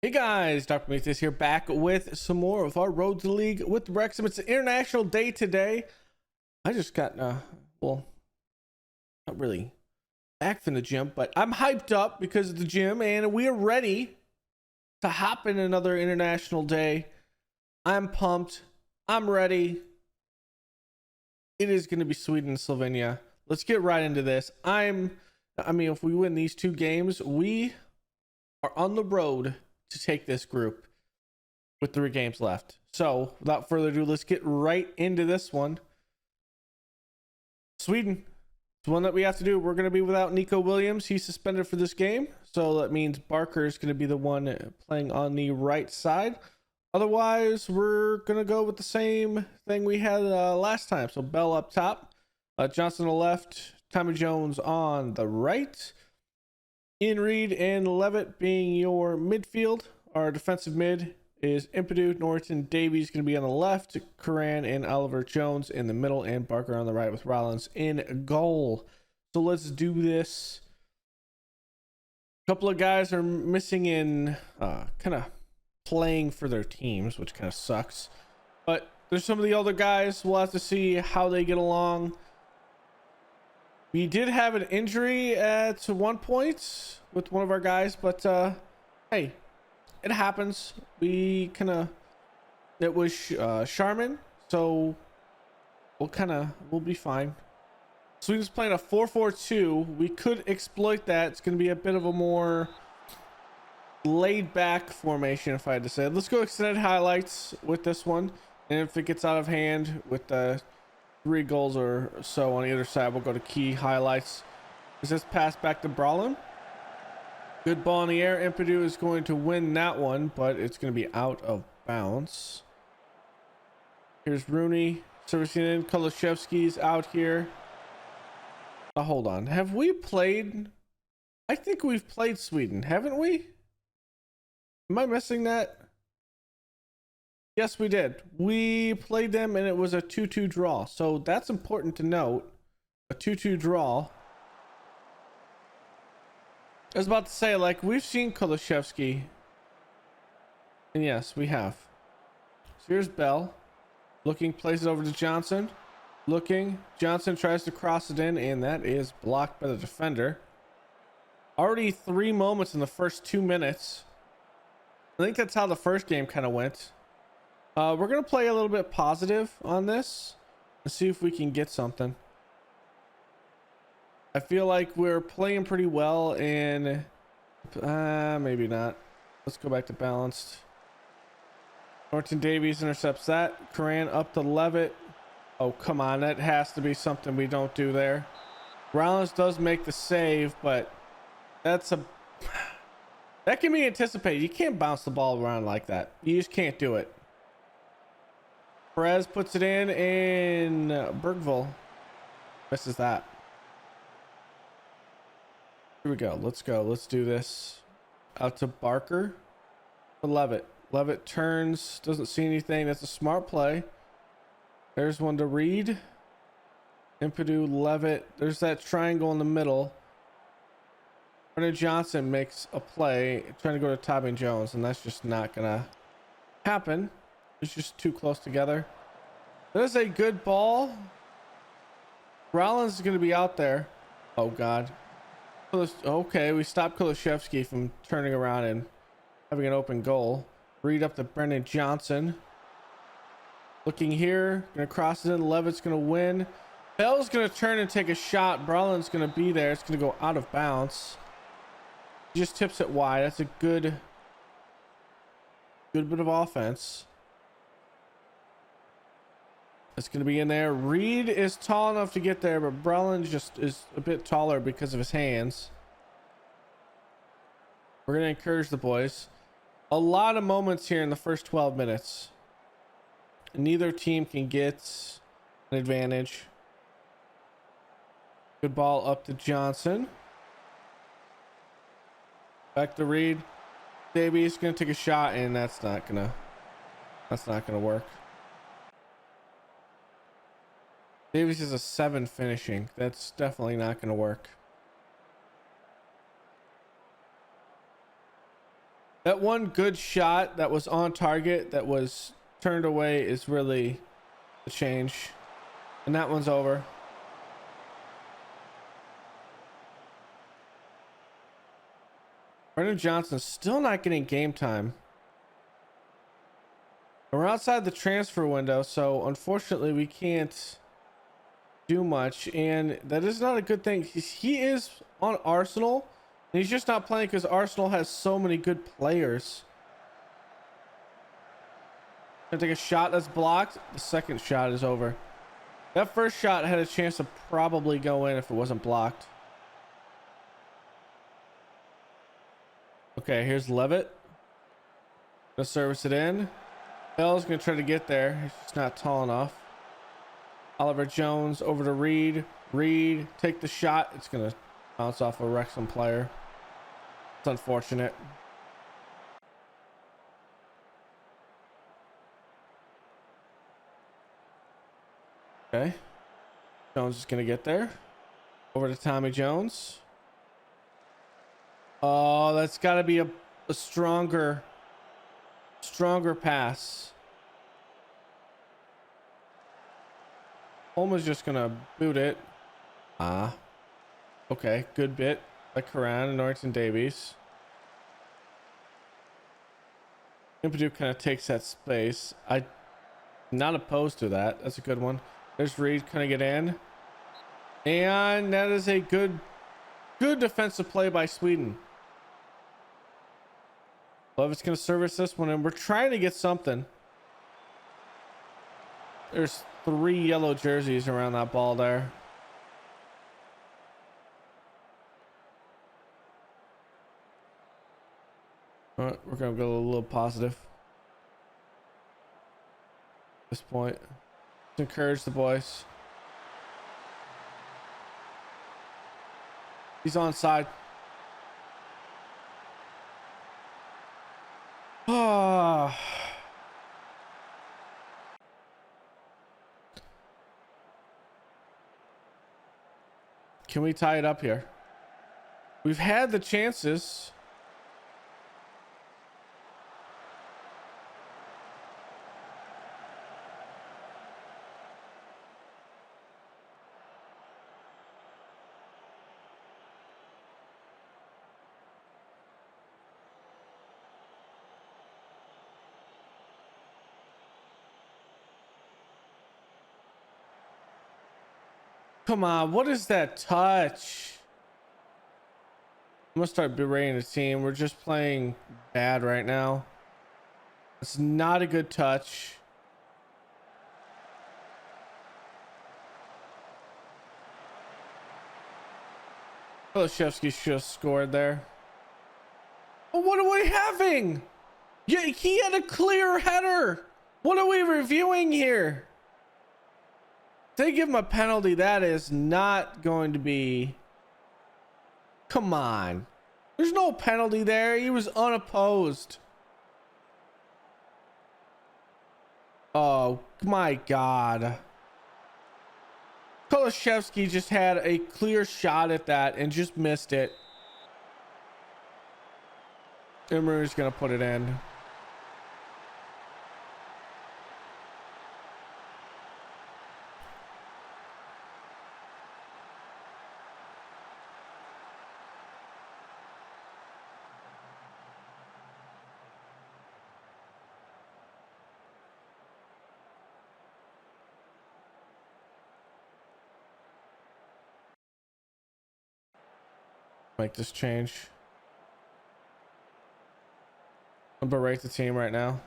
Hey guys, Dr. Prometheus here, back with some more of our Road to League with Wrexham. It's an international day today. I just got, well, not really back from the gym, but I'm hyped up because of the gym and we are ready to hop in another international day. I'm pumped. I'm ready. It is going to be Sweden and Slovenia. Let's get right into this. I mean, if we win these two games, we are on the road to take this group with 3 games left. So without further ado, let's get right into this one. Sweden, it's one that we have to do. We're going to be without Nico Williams. He's suspended for this game, so that means Barker is going to be the one playing on the right side. Otherwise, we're going to go with the same thing we had last time. So Bell up top, Johnson on the left, Tommy Jones on the right, Ian Reed and Levitt being your midfield. Our defensive mid is Impedu, Norton, Davies going to be on the left, Curran and Oliver Jones in the middle, and Barker on the right with Rollins in goal. So let's do this. A couple of guys are missing in kind of playing for their teams, which kind of sucks. But there's some of the other guys. We'll have to see how they get along. We did have an injury at one point with one of our guys, but hey, it happens. It was Sharman, so we'll be fine. Sweden's playing a 4-4-2. We could exploit that. It's going to be a bit of a more laid back formation, if I had to say. Let's go extended highlights with this one, and if it gets out of hand with the 3 goals or so on either side, we'll go to key highlights. Is this pass back to Brolin? Good ball in the air. Impedu is going to win that one, but it's going to be out of bounds. Here's Rooney servicing in. Kulusevski's out here. Hold on. Have we played? I think we've played Sweden, haven't we? Am I missing that? Yes, we did. We played them and it was a 2-2 draw. So that's important to note. A 2-2 draw. I was about to say, like, we've seen Kulusevski. And yes, we have. So here's Bell. Looking, plays it over to Johnson. Looking. Johnson tries to cross it in, and that is blocked by the defender. Already 3 moments in the first 2 minutes. I think that's how the first game kind of went. We're going to play a little bit positive on this and see if we can get something. I feel like we're playing pretty well, and maybe not. Let's go back to balanced. Norton Davies intercepts that. Curran up to Levitt. Oh, come on. That has to be something we don't do there. Rollins does make the save, but that can be anticipated. You can't bounce the ball around like that. You just can't do it. Perez puts it in, and Bergvall misses that. Here we go. Let's go. Let's do this. Out to Barker for Levitt. Levitt turns, doesn't see anything. That's a smart play. There's one to Reed. Impedu, Levitt. There's that triangle in the middle. Brennan Johnson makes a play trying to go to Tommy Jones, and that's just not gonna happen. It's just too close together. There's a good ball. Rollins is going to be out there. Oh God. Okay, we stopped Kulusevski from turning around and having an open goal. Read up to Brendan Johnson. Looking here, gonna cross it in. Levitt's gonna win. Bell's gonna turn and take a shot. Brolin's gonna be there. It's gonna go out of bounds. He just tips it wide. That's a good bit of offense. It's going to be in there. Reed is tall enough to get there, but Brolin just is a bit taller because of his hands. We're going to encourage the boys. A lot of moments here in the first 12 minutes. Neither team can get an advantage. Good ball up to Johnson. Back to Reed. Davies going to take a shot, and that's not going to work. Davies is a 7 finishing. That's definitely not going to work. That one good shot that was on target that was turned away is really the change. And that one's over. Brendan Johnson's still not getting game time. We're outside the transfer window, so unfortunately we can't do much, and that is not a good thing. He is on Arsenal, and he's just not playing because Arsenal has so many good players. Gonna take a shot that's blocked. The second shot is over. That first shot had a chance to probably go in if it wasn't blocked. Okay, here's Levitt. Gonna service it in. Bell's gonna try to get there. He's just not tall enough. Oliver Jones over to Reed. Reed, take the shot. It's gonna bounce off a Wrexham player. It's unfortunate. Okay. Jones is gonna get there. Over to Tommy Jones. Oh, that's got to be a stronger pass. Almost just gonna boot it. Okay, good bit by Karan and Norton Davies. Impadu kind of takes that space. I'm not opposed to that. That's a good one. There's Reed, kind of get in, and that is a good defensive play by Sweden. Levitt's gonna service this one, and we're trying to get something. There's 3 yellow jerseys around that ball there. All right, we're gonna go a little positive at this point. Let's encourage the boys. He's onside. Ah. Can we tie it up here? We've had the chances. Come on, what is that touch? I'm gonna start berating the team. We're just playing bad right now. It's not a good touch. Kulishevsky should have scored there. Oh, what are we having? Yeah, he had a clear header. What are we reviewing here? They give him a penalty. That is not going to be. Come on. There's no penalty there. He was unopposed. Oh my God. Kulishevsky just had a clear shot at that and just missed it. Emery's gonna put it in. Make this change. I'm gonna berate the team right now.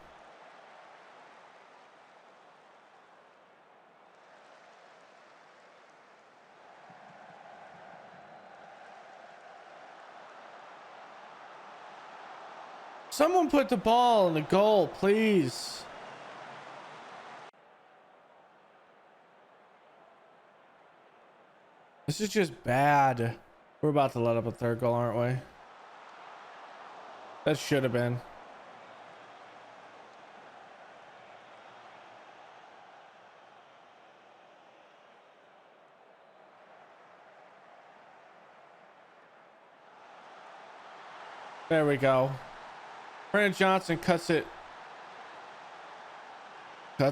Someone put the ball in the goal, please. This is just bad. We're about to let up a third goal, aren't we? That should have been. There we go. Brandon Johnson cuts it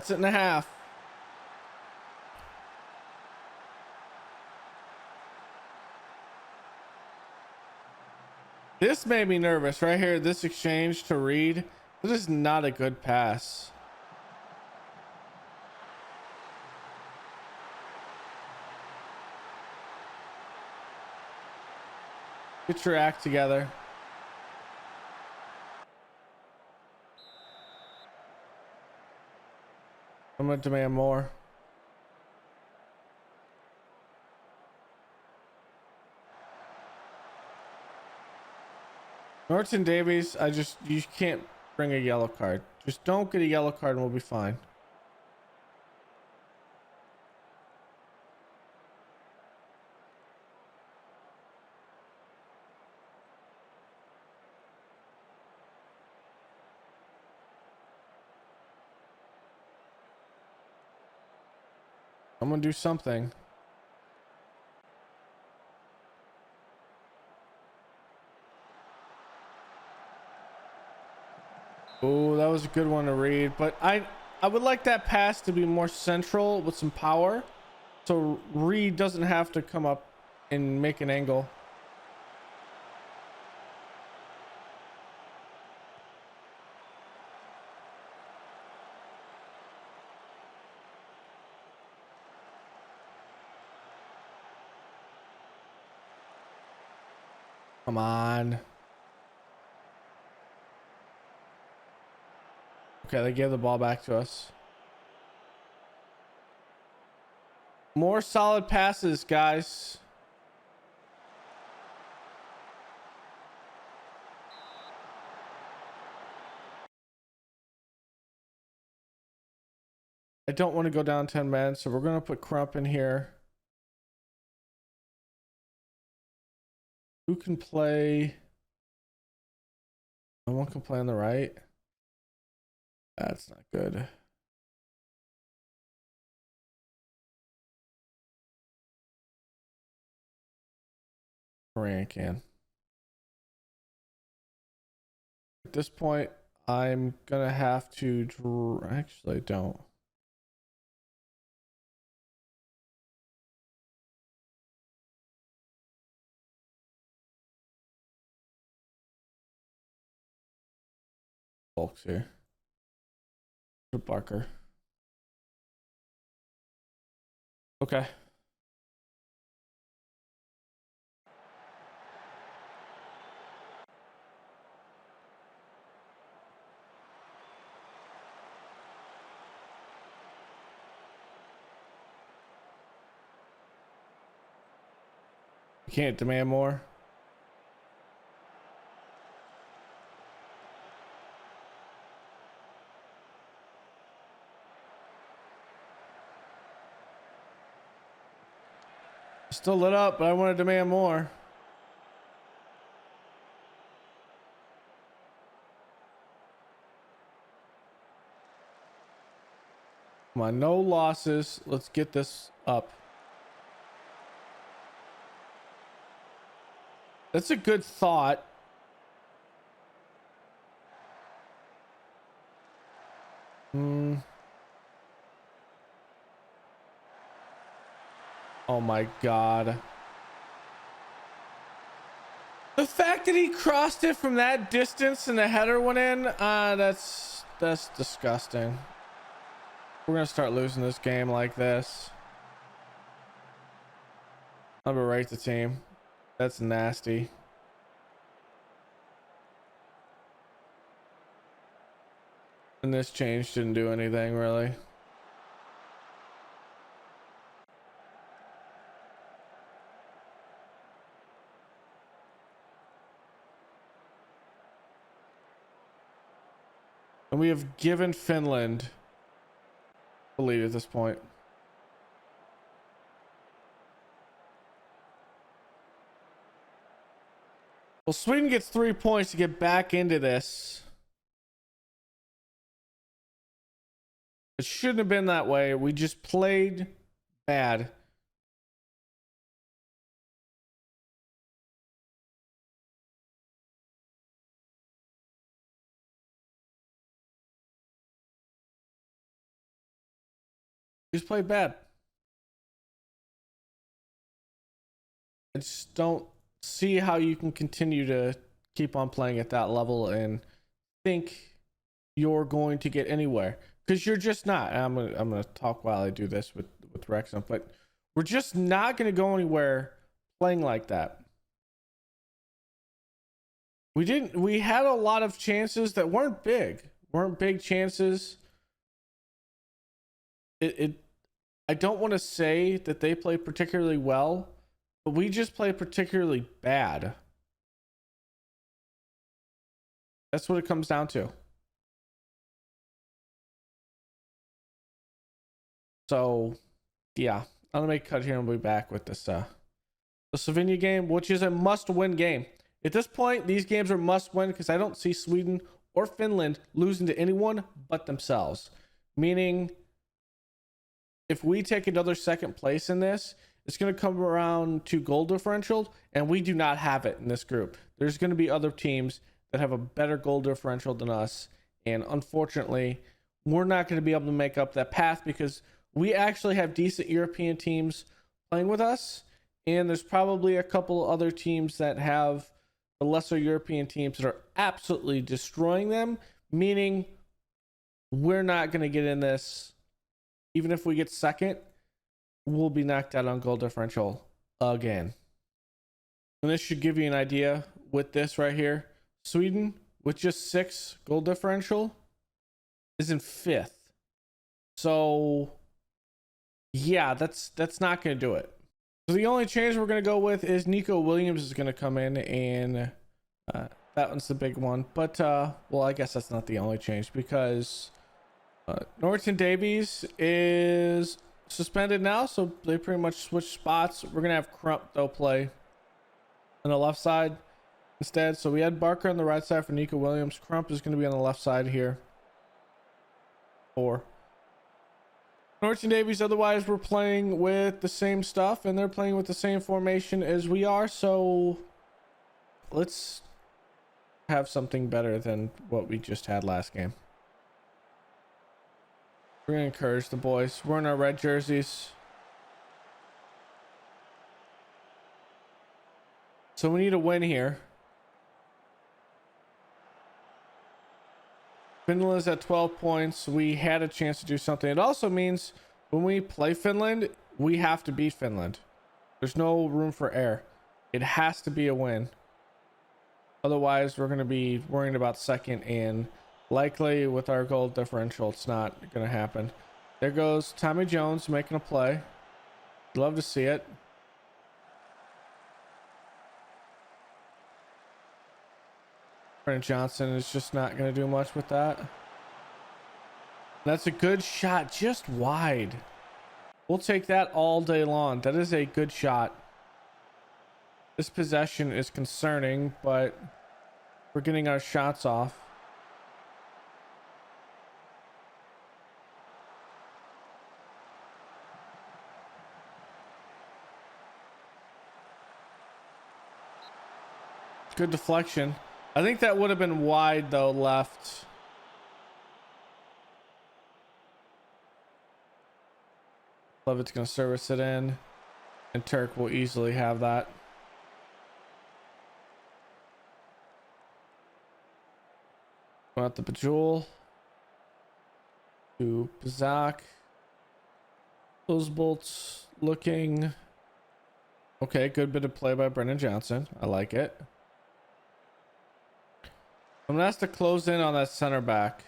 in half. This made me nervous right here. This exchange to Reed. This is not a good pass. Get your act together. I'm gonna demand more. Norton Davies, you can't bring a yellow card. Just don't get a yellow card and we'll be fine. I'm gonna do something. Oh, that was a good one to read, but I would like that pass to be more central with some power, so Reed doesn't have to come up and make an angle. Come on. Okay, they gave the ball back to us. More solid passes, guys. I don't want to go down 10 men, so we're going to put Crump in here. Who can play? No one can play on the right. That's not good. Moran can. At this point, I'm gonna have to actually don't. Folks here. Barker. Okay. You can't demand more. Still lit up, but I want to demand more. Come on, no losses. Let's get this up. That's a good thought. Oh my God. The fact that he crossed it from that distance and the header went in, that's disgusting. We're gonna start losing this game like this. I'm gonna rate the team. That's nasty. And this change didn't do anything really. And we have given Finland the lead at this point. Well, Sweden gets 3 points to get back into this. It shouldn't have been that way. We just played bad. He's played bad. I just don't see how you can continue to keep on playing at that level and think you're going to get anywhere, because you're just not. I'm gonna talk while I do this with Wrexham, but we're just not gonna go anywhere playing like that. We had a lot of chances that weren't big chances. I don't want to say that they played particularly well, but we just played particularly bad. That's what it comes down to. So, yeah, I'm gonna make a cut here and we'll be back with this the Slovenia game, which is a must-win game. At this point, these games are must-win because I don't see Sweden or Finland losing to anyone but themselves. Meaning, if we take another second place in this, it's going to come around to goal differential, and we do not have it in this group. There's going to be other teams that have a better goal differential than us, and unfortunately, we're not going to be able to make up that path because we actually have decent European teams playing with us, and there's probably a couple other teams that have the lesser European teams that are absolutely destroying them, meaning we're not going to get in this. Even if we get second, we'll be knocked out on goal differential again. And this should give you an idea with this right here. Sweden, with just 6 goal differential, is in 5th. So, yeah, that's not going to do it. So the only change we're going to go with is Nico Williams is going to come in, and that one's the big one. But, well, I guess that's not the only change because Norton Davies is suspended now, so they pretty much switched spots. We're going to have Crump, though, play on the left side instead. So we had Barker on the right side for Nico Williams. Crump is going to be on the left side here for Norton Davies. Otherwise, we're playing with the same stuff, and they're playing with the same formation as we are. So let's have something better than what we just had last game. We're going to encourage the boys. We're in our red jerseys. So we need a win here. Finland is at 12 points. We had a chance to do something. It also means when we play Finland, we have to beat Finland. There's no room for error. It has to be a win. Otherwise, we're going to be worrying about second, and likely with our goal differential, it's not going to happen. There goes Tommy Jones making a play. Love to see it. Brennan Johnson is just not going to do much with that. That's a good shot, just wide. We'll take that all day long. That is a good shot. This possession is concerning, but we're getting our shots off. Good deflection. I think that would have been wide though, left. Levitt's going to service it in, and Turk will easily have that. Out the Bajul to Bazak. Those bolts looking okay. Good bit of play by Brennan Johnson. I like it. I'm gonna have to close in on that center back.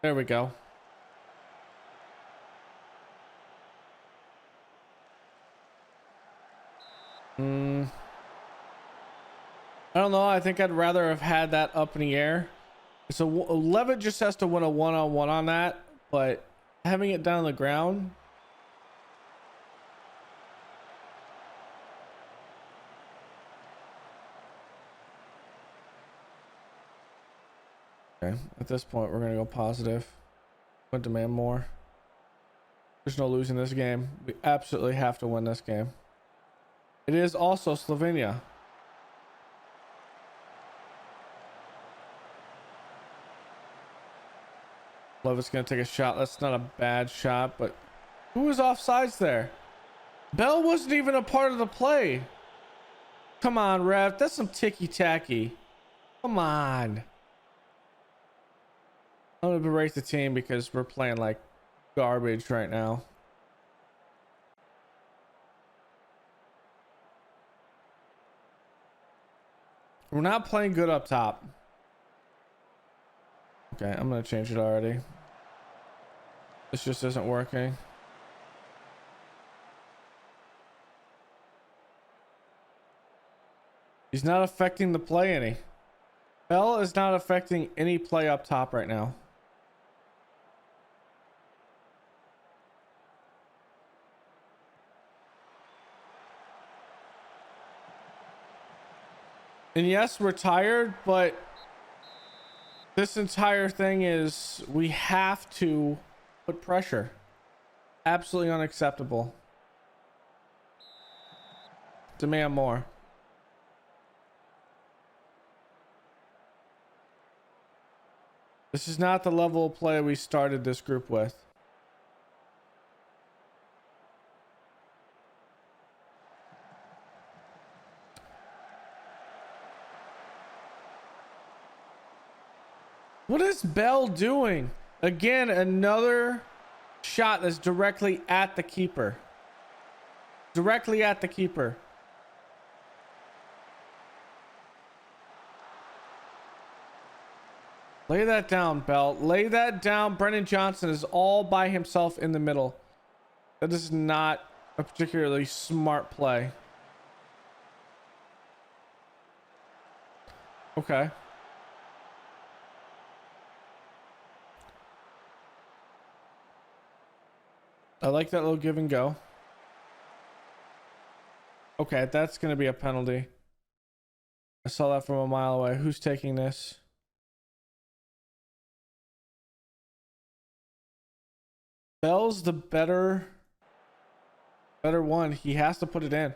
There we go. I don't know. I think I'd rather have had that up in the air. So Levitt just has to win a one-on-one on that, but having it down on the ground. Okay, at this point, we're going to go positive. We'll demand more. There's no losing this game. We absolutely have to win this game. It is also Slovenia. Lovett's gonna take a shot. That's not a bad shot, but who was offsides there? Bell wasn't even a part of the play. Come on, ref. That's some ticky-tacky. Come on. I'm gonna berate the team because we're playing like garbage right now. We're not playing good up top. Okay, I'm gonna change it already. This just isn't working. He's not affecting the play any. Bell is not affecting any play up top right now. And yes, we're tired, but this entire thing is we have to put pressure. Absolutely unacceptable. Demand more. This is not the level of play we started this group with. What is Bell doing? Again, another shot that's directly at the keeper. Directly at the keeper. Lay that down, Bell. Lay that down. Brennan Johnson is all by himself in the middle. That is not a particularly smart play. Okay. I like that little give and go. Okay, that's going to be a penalty. I saw that from a mile away. Who's taking this? Bell's the better one. He has to put it in.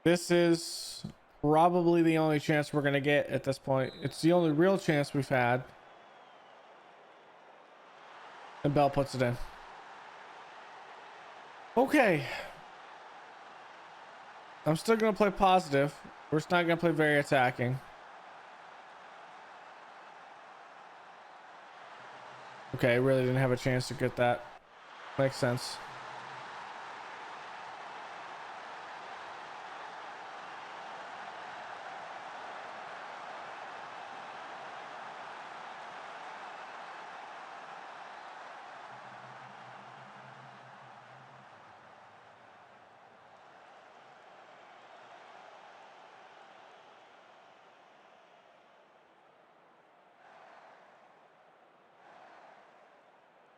This is probably the only chance we're going to get at this point. It's the only real chance we've had. And Bell puts it in. Okay. I'm still going to play positive. We're just not going to play very attacking. Okay, really didn't have a chance to get that. Makes sense.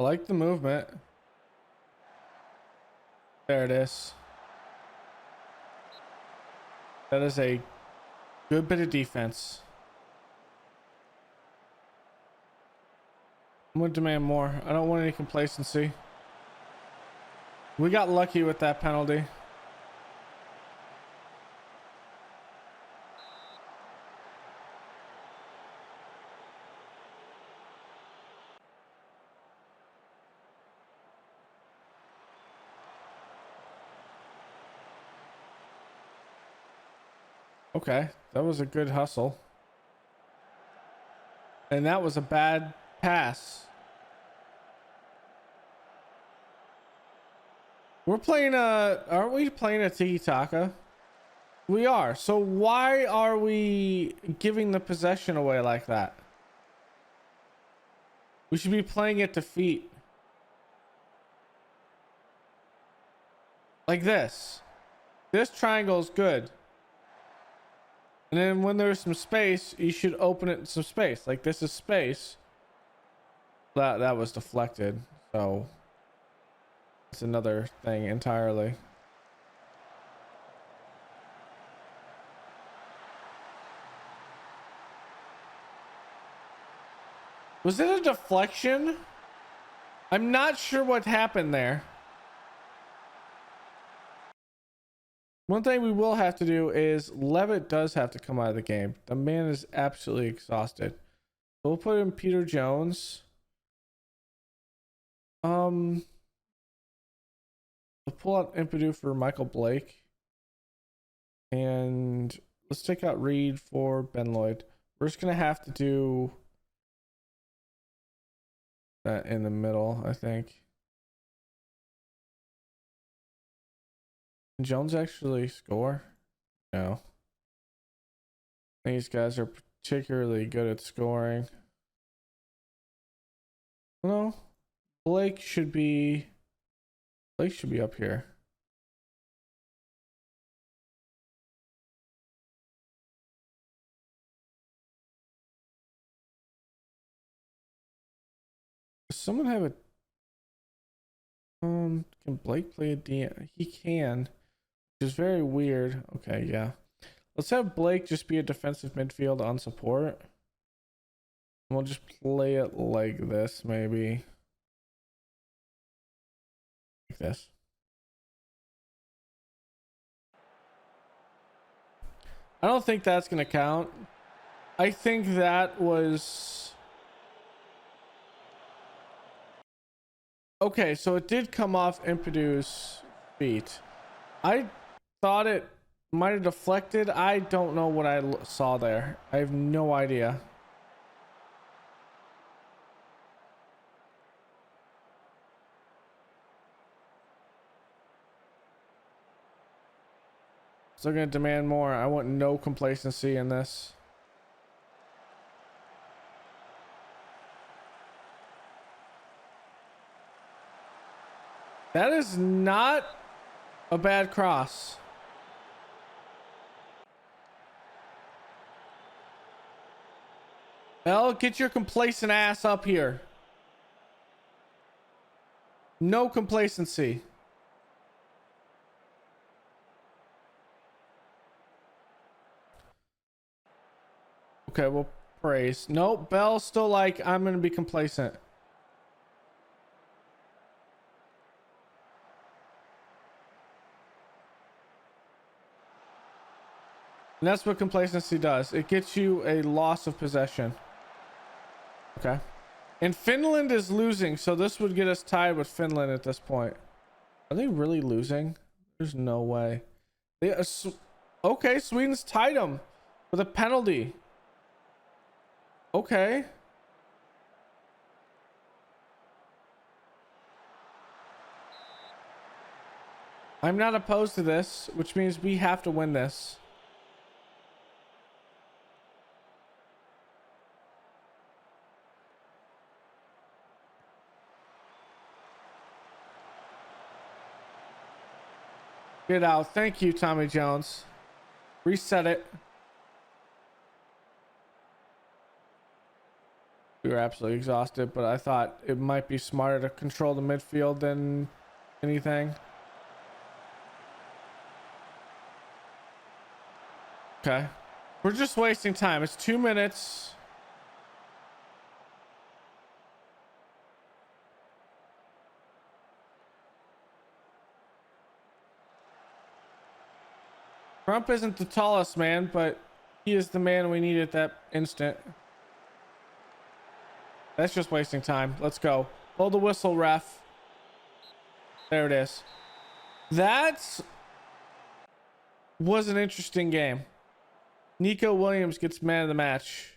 I like the movement. There it is. That is a good bit of defense. I'm going to demand more. I don't want any complacency. We got lucky with that penalty. Okay, that was a good hustle. And that was a bad pass. We're playing aren't we playing a tiki-taka? We are. So why are we giving the possession away like that? We should be playing it to feet. Like this. This triangle is good. And then when there's some space, you should open it in some space. Like this is space. That was deflected. So it's another thing entirely. Was it a deflection? I'm not sure what happened there. One thing we will have to do is Levitt does have to come out of the game. The man is absolutely exhausted. So we'll put in Peter Jones. We'll pull out Impedu for Michael Blake. And let's take out Reed for Ben Lloyd. We're just going to have to do that in the middle, I think. Can Jones actually score? No. These guys are particularly good at scoring. No. Blake should be up here. Does someone have a can Blake play a DM? He can, which is very weird. Okay, yeah. Let's have Blake just be a defensive midfield on support. We'll just play it like this, maybe. Like this. I don't think that's going to count. I think that was... Okay, so it did come off Impedu's feet. I thought it might have deflected. I don't know what I saw there. I have no idea. Still gonna demand more. I want no complacency in this. That is not a bad cross. Well, get your complacent ass up here. No complacency. Okay, well, praise. Nope, Bell's still like, I'm gonna be complacent. And that's what complacency does. It gets you a loss of possession. Okay. And Finland is losing, so this would get us tied with Finland at this point. Are they really losing? There's no way. They okay, Sweden's tied them with a penalty. Okay. I'm not opposed to this, which means we have to win this. Get out. Thank you, Tommy Jones. Reset it. We were absolutely exhausted, but I thought it might be smarter to control the midfield than anything. Okay. We're just wasting time. It's 2 minutes. Trump isn't the tallest man, but he is the man we need at that instant. That's just wasting time. Let's go. Blow the whistle, ref. There it is. That was an interesting game. Nico Williams gets man of the match.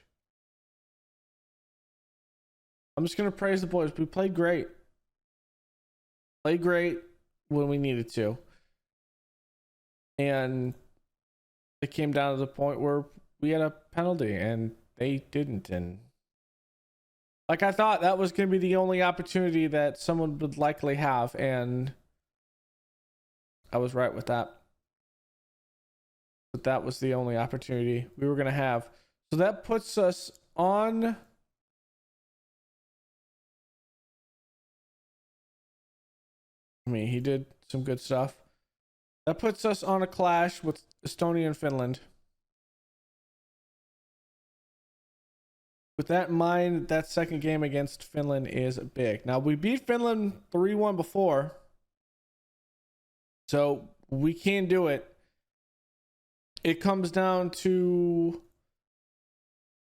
I'm just going to praise the boys. We played great. Played great when we needed to. And it came down to the point where we had a penalty and they didn't. And like, I thought that was going to be the only opportunity that someone would likely have. And I was right with that. But that was the only opportunity we were going to have. So that puts us on... I mean, he did some good stuff. That puts us on a clash with Estonia and Finland. With that in mind, that second game against Finland is big. Now, we beat Finland 3-1 before. So we can do it. it comes down to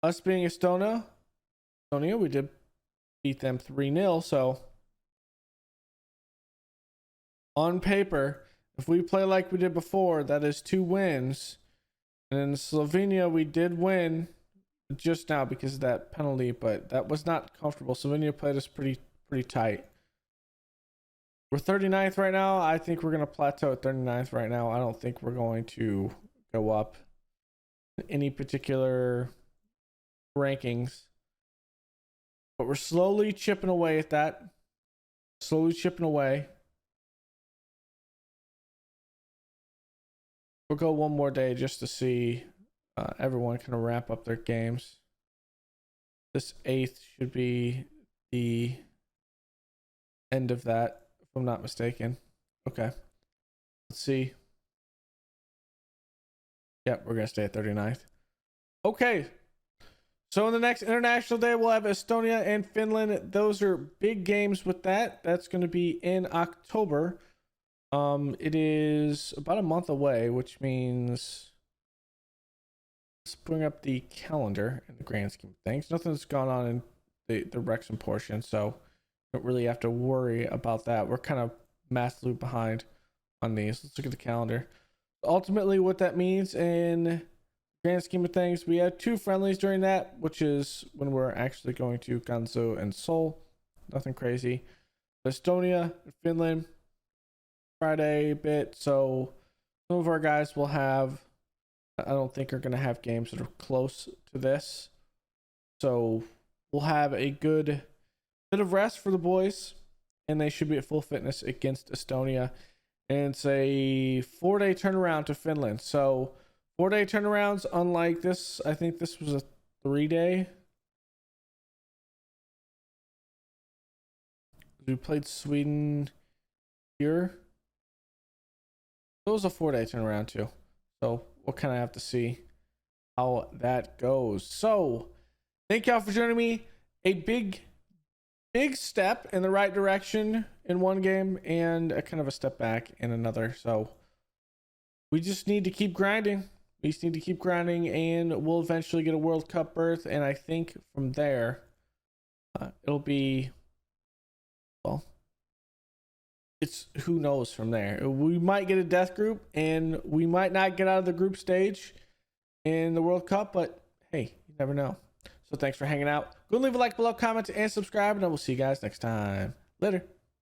us being Estonia. We did beat them 3-0. So on paper, if we play like we did before, that is 2 wins. And in Slovenia, we did win just now because of that penalty, but that was not comfortable. Slovenia played us pretty tight. We're 39th right now. I think we're going to plateau at 39th right now. I don't think we're going to go up in any particular rankings. But we're slowly chipping away at that. Slowly chipping away. We'll go one more day just to see everyone kind of wrap up their games. This 8th should be the end of that, if I'm not mistaken. Okay. Let's see. Yep, we're going to stay at 39th. Okay. So in the next international day, we'll have Estonia and Finland. Those are big games with that. That's going to be in October. It is about a month away, which means let's bring up the calendar in the grand scheme of things. Nothing's gone on in the Wrexham portion, so don't really have to worry about that. We're kind of massively behind on these. Let's look at the calendar. Ultimately, what that means in the grand scheme of things, we had 2 friendlies during that, which is when we're actually going to Gansu and Seoul. Nothing crazy. Estonia, Finland, Friday bit, so some of our guys will have, I don't think are going to have games that are close to this, so we'll have a good bit of rest for the boys, and they should be at full fitness against Estonia. And it's a 4-day turnaround to Finland, so 4-day turnarounds, unlike this, I think this was a 3-day. We played Sweden here. It was a 4-day turnaround too, so we'll kind of have to see how that goes. So thank y'all for joining me. A big step in the right direction in one game and a kind of a step back in another. So we just need to keep grinding. And we'll eventually get a World Cup berth, and I think from there it'll be, well, it's who knows from there. We might get a death group, and we might not get out of the group stage in the World Cup, but hey, you never know. So thanks for hanging out. Go and leave a like below, comment, and subscribe, and I will see you guys next time. Later.